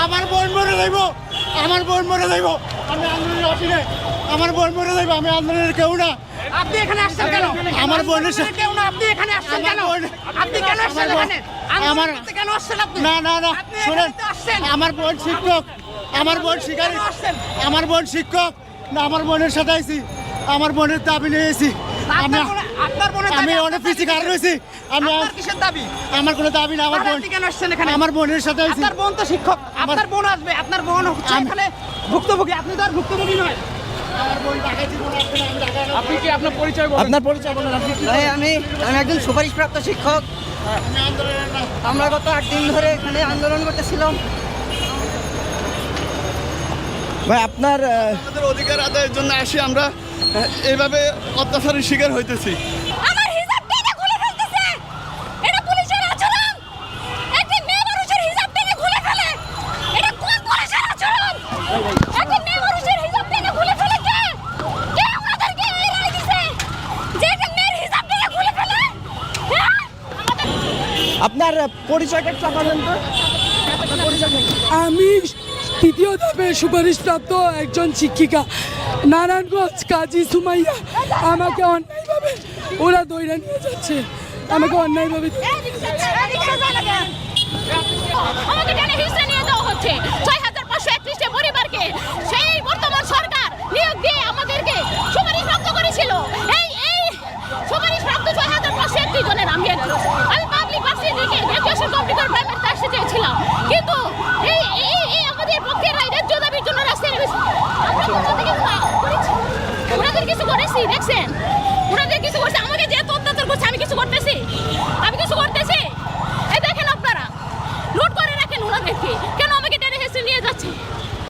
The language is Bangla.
আমার বোন মরে যাইব, আমার বোন মরে যাইব। আমি আন্দোলনে আসি নাই, আমার বোন মরে যাইব। আমি আন্দোলনের কেউ না। আপনি এখানে আসছেন কেন? আমার বোনের কেউ না, আপনি এখানে আসছেন কেন? আপনি কেন আসছেন এখানে? আমার কেন আসছেন আপনি? না না না, আপনি শুনেন, এখানে তো আসছেন। আমার বোন শিক্ষক, আমার বোন শিকারী, কেন আসছেন? আমার বোন শিক্ষক না, আমার বোনের সাথে আইছি, আমার বোনের দাবি নিয়েছি। আমি আপনার বোনের আমি দাবি, অনেক পিছিয়ে কার রয়েছি। আমি আপনার কিসের দাবি? আমার কোনো দাবি না, আমার তাহলে বোন, আপনি কেন আসছেন এখানে? আমার বোনের সাথে আইছি। আপনার বোন তো শিক্ষক, আপনার বোন আসবে, আপনার বোন হচ্ছে এখানে ভুক্তভোগী, আপনি তো আর ভুক্তভোগী নয়। আমার বোন ঢাকায় জীবন আসছে না, আমি ঢাকায় আপনি কি আপনার পরিচয় বলেন? আপনার পরিচয় বলেন, আপনি কি ভাই আমি একজন সুপারিশপ্রাপ্ত শিক্ষক। আমি আন্দোলনের না। আমরা গত 8 দিন ধরে এখানে আন্দোলন করতেছিলাম। ভাই আপনার আমাদের অধিকার আদায়ের জন্য আসি আমরা, এইভাবে অত্যাচারের শিকার হইতেছি। আমার হিজাব টেনে খুলে ফেলতেছে, এটা পুলিশের আচরণ। একটি মেয়ে মানুষের হিজাব টেনে খুলে ফেলে, এটা কোন পুলিশের আচরণ? একটি মেয়ে মানুষের হিজাব টেনে খুলে ফেলে কে? কে আমাদেরকে এই রায় দিছে যে একটা মেয়ের হিজাব টেনে খুলে ফেলে? হ্যাঁ, আপনার পরিচয়টা একটু বলেন তো। আমি তৃতীয় ধাপে সুপারিশপ্রাপ্ত একজন শিক্ষিকা, নারায়ণগঞ্জ কাজী সুমাইয়া। আমাকে অন্যায়ভাবে ওরা দৌড়ে নিয়ে যাচ্ছে, আমাকে অন্যায়ভাবে এই রিকশা চালায় না কেন?